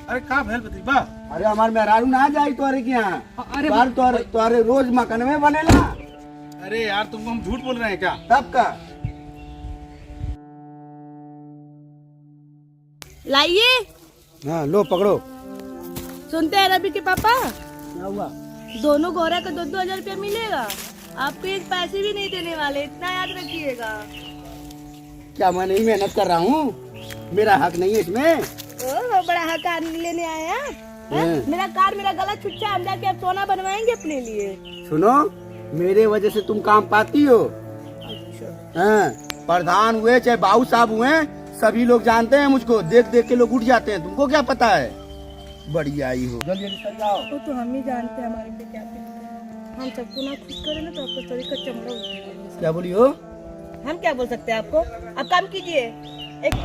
अरे का भेल बती बा? अरे हमार मेहरारू ना जाई तोरे के यहाँ। अरे तोरे रोज मकान में बनेला। अरे यार तुमको हम झूठ बोल रहे हैं क्या? तब का लाइए। हाँ लो पकड़ो। सुनते हैं रवि के पापा, क्या हुआ? दोनों गोरा का 2-2 हजार रुपया मिलेगा। आपको एक पैसे भी नहीं देने वाले, इतना याद रखिएगा। क्या मैं नहीं मेहनत कर रहा हूँ? मेरा हक नहीं है इसमें। ओह, बड़ा हकार लेने आए हैं? मेरा कार मेरा गला छुट्टा, हम जाके अब सोना बनवाएंगे अपने लिए। सुनो, मेरे वजह से तुम काम पाती हो। हाँ, प्रधान हुए चाहे बाबू साहब हुए, सभी लोग जानते हैं मुझको। देख देख के लोग उठ जाते हैं। तुमको क्या पता है? बढ़िया आई हो। जल्दी जल्दी चल जाओ। वो तो हम ही जानते हैं हमारे पे क्या कहते हैं। हम सबको ना खुश करें ना तो आपको शरीर का चमड़ा उठेगा। क्या बोली हो? हम क्या बोल सकते हैं आपको? अब काम कीजिए। एक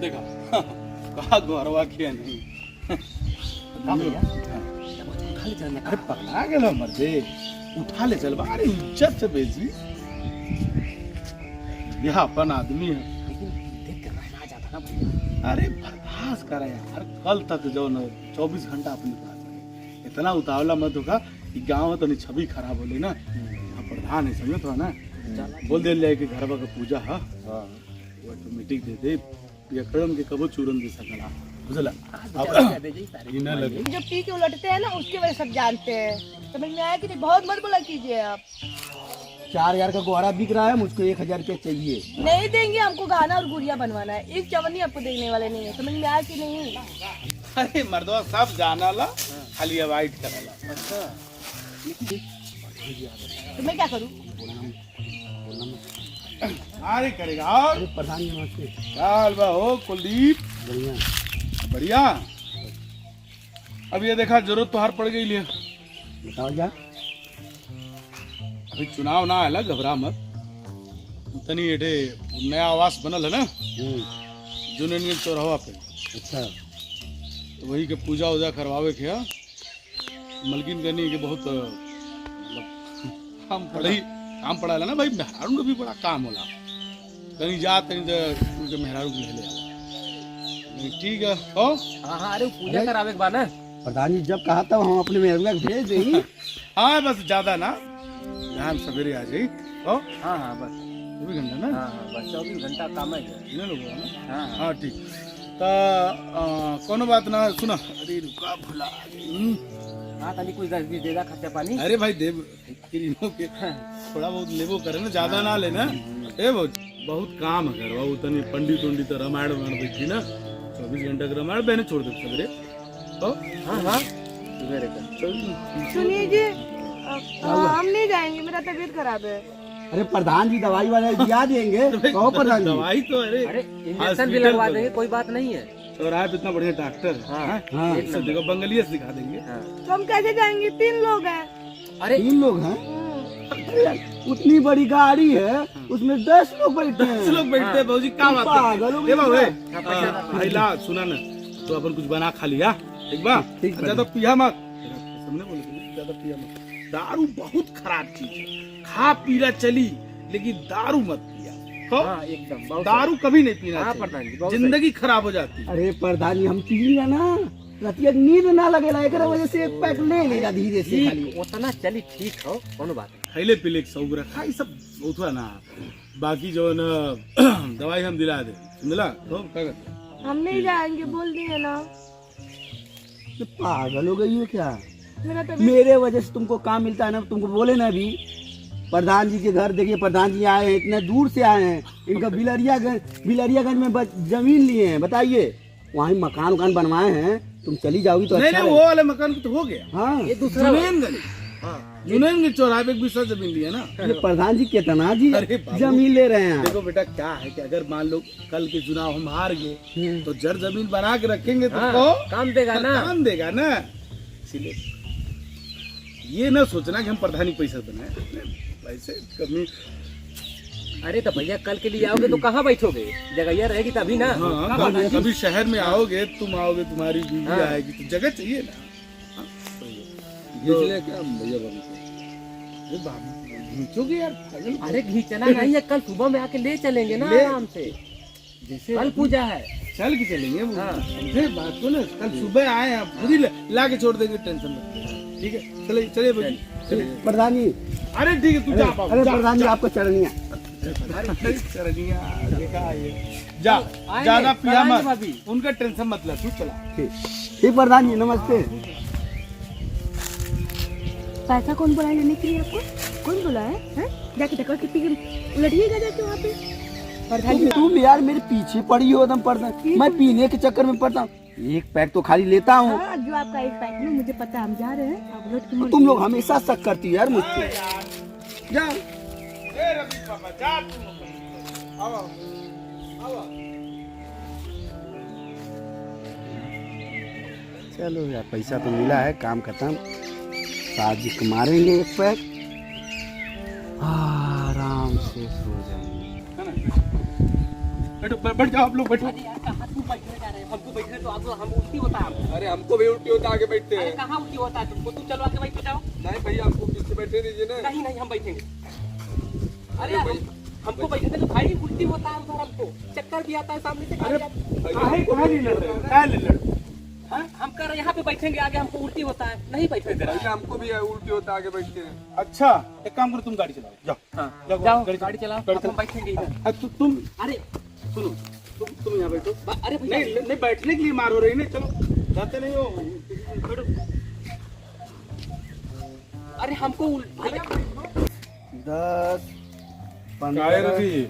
देखा कहा गौरवा किया नहीं। अरे पकड़ा गेलो मर्दे, उठा ले चल बा। अरे इज्जत से बेची, यह अपन आदमी है। अरे बर्दाश्त करे यार, कल तक जो न 24 घंटा अपने पास रहे। इतना उतावला मत होगा कि गाँव में तो नहीं छवि खराब हो ना। प्रधान है समझो तो ना, बोल दे ले कि घर का पूजा है, ऑटोमेटिक दे दे या कदम के कबो चूरन दे सकला। बुझला? अब ना लगे जो पी के उलटते हैं ना, उसकी वजह सब जानते हैं। समझ में आया कि नहीं? बहुत मत बोला कीजिए आप। 4000 का गोहरा बिक रहा है, मुझको 1000 रुपया चाहिए। नहीं देंगे, हमको गाना और गुड़िया बनवाना है। एक चवन्नी आपको देने वाले नहीं है। समझ में आया कि नहीं? अरे मर्दवा सब जाना ला, खाली अवॉइड करला। अच्छा तो मैं क्या करूँ? अरे करेगा। और प्रधान जी नमस्ते। क्या हाल बा हो कुलदीप? बढ़िया बढ़िया। अब ये देखा जरूरत तो हर पड़ गई लिया। बताओ क्या? अभी चुनाव ना आला, घबरा मत। तनी एठे नया आवास बनल है ना जुनेन चौराहा पे। अच्छा, तो वही के पूजा वूजा करवावे के है। मलकिन करनी के बहुत मतलब काम पड़ाला ना भाई। मेहरारू का भी बड़ा काम होला। कहीं जा तनी उनके मेहरारू के ले आवा। ठीक है हो। हाँ अरे पूजा करावे के बा ना। प्रधान जी जब कहा तब हम अपने मेहरुआ को भेज देंगे। हाँ बस ज्यादा ना, यहाँ सवेरे आ जाई हो। हाँ बस 24 घंटा ना। हाँ बस 24 घंटा काम है। इन्हें लोग ना। हाँ हाँ ठीक। कोनो बात ना। सुना, अरे रुका भुला। हाँ तनी कुछ दे दा खर्चा पानी। अरे भाई देव के थोड़ा बहुत लेबो करे ना, ज्यादा ना लेना। ए बहुत काम है घर। वो तनी पंडित उंडित रामायण देखी ना, 24 घंटा का रामायण बहने छोड़ दे सवेरे। हाँ सवेरे का। सुनिए जी, हम नहीं जाएंगे, मेरा तबीयत खराब है। अरे प्रधान जी दवाई वाला दिया देंगे। कहो प्रधान जी। दवाई तो अरे इंजेक्शन भी लगवा देंगे, कोई बात नहीं है। चौराहे पे इतना बढ़िया डॉक्टर है। हाँ। एक सब जगह बंगलिया से दिखा देंगे। तो हम कैसे जाएंगे? 3 लोग हैं। अरे 3 लोग हैं? उतनी बड़ी गाड़ी है, उसमें 10 लोग बैठे हैं। 10 लोग बैठते हैं भाजी। क्या बात पागल हो है? गए भाई भाई ला सुना ना, तो अपन कुछ बना खा लिया। ठीक बा? ठीक है। ज्यादा पिया मत। सामने बोले ज्यादा पिया मत। दारू बहुत खराब चीज है। खा पीला चली, लेकिन दारू मत पिया। तो हाँ एकदम बहुत दारू कभी नहीं पीना हाँ चाहिए। प्रधान जी बहुत जिंदगी खराब हो जाती है। अरे प्रधान जी हम पीला ना, रतिया नींद ना लगेला, एकरा वजह से एक पैक ले लेगा धीरे से खाली। ठीक उतना चली ठीक हो, कोनो बात नहीं। खैले पीले के सौ रखा ये सब बहुत हुआ ना। बाकी जो न दवाई हम दिला दे, समझला? तो क्या करते? हम नहीं जाएंगे, बोल दिए ना। तो पागल हो गई हो क्या? मेरा तबीयत मेरे वजह से तुमको काम मिलता है ना। तुमको बोले ना अभी, प्रधान जी के घर देखिए, प्रधान जी आए हैं, इतने दूर से आए हैं। इनका बिलरियागंज में जमीन लिए हैं। बताइए, वहीं मकान उकान बनवाए हैं। तुम चली जाओगी तो नहीं अच्छा नहीं, वो वाले मकान तो हो गया। हाँ, ये दूसरा जुनैनगंज चौराहे पे 20 जमीन लिया ना। ये प्रधान जी कितना जी अरे बाबू। जमीन ले रहे हैं। देखो बेटा क्या है कि अगर मान लो कल के चुनाव हम हार गए तो जड़ जमीन बना के रखेंगे तो काम देगा ना। काम देगा ना। इसीलिए ये ना सोचना कि हम प्रधानी पैसा बनाए, पैसे कमी। अरे तो भैया कल के लिए आओगे तो कहाँ बैठोगे? जगह रहेगी तभी ना। हाँ, कभी शहर में आओगे, तुम आओगे, तुम्हारी बीवी आएगी, तो जगह चाहिए ना। इसलिए क्या भैया बाबू घींचोगे यार? अरे घींचना नहीं है, कल सुबह में आके ले चलेंगे ना आराम से। जैसे कल पूजा है। चल के चलेंगे वो हाँ। समझे बात को ना, कल सुबह आए आप खुद ही ला के छोड़ देंगे, टेंशन मत, ठीक है। चलिए चलिए भाई चलिए। प्रधान जी, अरे ठीक है तू जा बाबू, अरे जा, प्रधान जी जा। आपको चढ़निया। अरे चरनिया आगे का ये जा, आएंगे, ज्यादा पिया कराएंगे मत, भाभी। उनका टेंशन मत ले, तू चला। ठीक प्रधान जी, नमस्ते। पैसा कौन बुलाया लेने के लिए आपको? कौन बुलाया है? जाके टक्कर के पी लड़िएगा जाके वहाँ पे। प्रधान जी तुम यार मेरे पीछे पड़ी हो एकदम प्रधान, मैं पीने के चक्कर में पड़ता हूँ, एक पैक तो खाली लेता हूँ। हाँ, जो आपका एक पैक में मुझे पता है, हम जा रहे हैं, आप लौट के तो मुड़ तुम लोग जाइए। हमेशा शक करती है यार मुझ पे। जाओ। ए रवि पापा जा तुम लोग। आओ आओ। चलो यार, पैसा तो मिला है, काम खत्म। शादी को मारेंगे एक पैक, आराम से सो जाएंगे। है ना? बैठो बैठ जाओ आप लोग, बैठो। अरे यार कहाँ तुम बैठने जा रहे हैं? हमको बैठने तो आप हम उल्टी होता है हमको। अरे हमको भी उल्टी होता आगे बैठते अरे हैं। कहाँ उल्टी होता है तुमको? तुम चलो आगे बैठ जाओ। नहीं भैया हमको पीछे बैठे दीजिए ना। नहीं नहीं हम बैठेंगे। अरे यार हमको बैठने तो भाई उल्टी होता है उधर, हमको चक्कर भी आता है सामने से। काहे नहीं लड़ रहे हो? काहे नहीं लड़ रहे हो? हम कह रहे यहाँ पे बैठेंगे, आगे हमको उल्टी होता है, नहीं बैठने दे रहा है। भैया हमको भी उल्टी होता आगे बैठते हैं। अच्छा एक काम करो, तुम गाड़ी चलाओ, जाओ। हाँ, जाओ, जाओ गाड़ी गाड़ी चलाओ, गाड़ी अब हम बैठेंगे इधर। हाँ, तुम अरे सुनो, तुम यहाँ बैठो। अरे भैया नहीं नहीं बैठने के लिए मार हो रही है ना, चलो जाते नहीं हो, बैठो। अरे हमको भैया 10 काहे 15। रवि?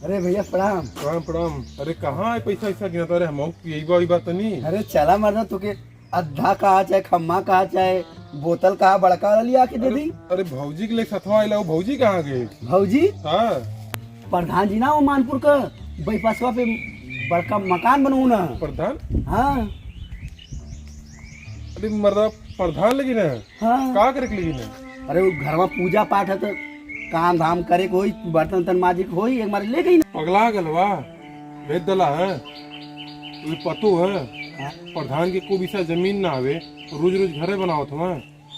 अरे भैया प्रणाम। प्रणाम प्रणाम। अरे कहाँ है पैसा ऐसा गिनता? अरे हम यही बात तो नहीं। अरे चला मरना तो के अद्धा कहा चाहे खम्मा कहा चाहे बोतल कहा, बड़का वाला लिया के दे दी। अरे भौजी के लिए सथवा आइला, वो भौजी कहाँ गए? भौजी हाँ प्रधान जी ना वो मानपुर का बाईपासवा पे बड़का मकान बनऊ ना। प्रधान। हाँ अरे मर्दा प्रधान लगी ना, हाँ। का करे के लगी ना? अरे वो घर में पूजा पाठ है तो काम धाम करे के होई, बर्तन वर्तन माजी के होई, एक बार ले गई ना। पगला गलवा भेज दला है, ये पतो है प्रधान के को भी सा जमीन ना आवे, रोज रोज घरे बनाओ था।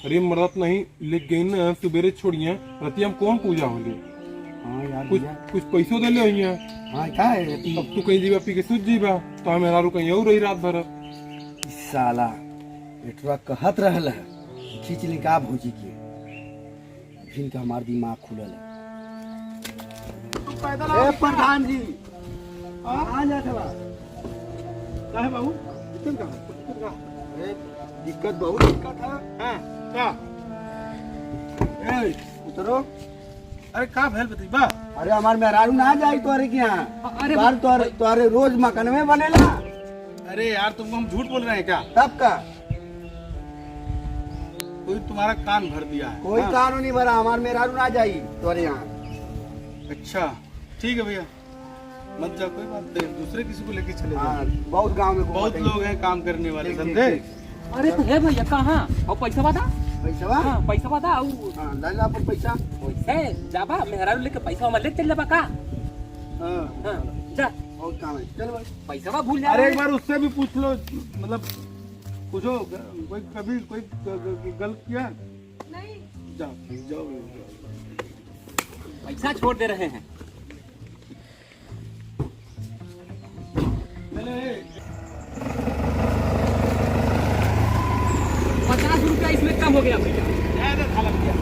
अरे मरद नहीं ले गई ना, सुबेरे छोड़िए रतिया में कौन पूजा होली? हाँ यार कुछ भैया। कुछ पैसों दे ले यहाँ। हाँ क्या है अब तू कहीं जीवा पी के सूझ जीवा, तो हमें रारू कहीं और रही रात भर। साला बेटवा कहत रहल है, खींच ली का भौजी के, फिर का हमार दिमाग खुलल है। ए प्रधान जी कहाँ जात हवा? काहे बाबू? दिक्कत कहाँ? अरे दिक्कत बहुत दिक्कत है। हाँ का? ए उतरो। अरे का भेल बताई बा? अरे हमार मेहरारू ना जाई तोरे के यहाँ। अरे तोरे रोज मकान में बनेला, अरे यार तुमको हम झूठ बोल रहे हैं क्या? तब का कोई तुम्हारा कान भर दिया है। कोई हाँ। कानून नहीं भरा, हमार मेहरारू ना जाई तोरे यहाँ। अच्छा ठीक है भैया, मत जाओ, कोई बात नहीं, दूसरे किसी को लेके चले हाँ, जाओ। बहुत गांव में बहुत लोग हैं काम करने वाले, समझे? अरे तो है भैया कहाँ? और पैसा बता। पैसा बा? हाँ पैसा बता। हाँ ले ला अपन पैसा। पैसे जाबा मेहरारू लेके पैसा हमारे ले चल जाबा का? हाँ हाँ जा, बहुत काम है, चल भाई। पैसा भूल जा। अरे एक बार उससे भी पूछ लो, मतलब पूछो कोई कभी कोई गलत किया? नहीं। जाओ जाओ। पैसा छोड़ दे रहे हैं। चले 50 रुपया इसमें कम हो गया भैया। ज़्यादा खा लग गया।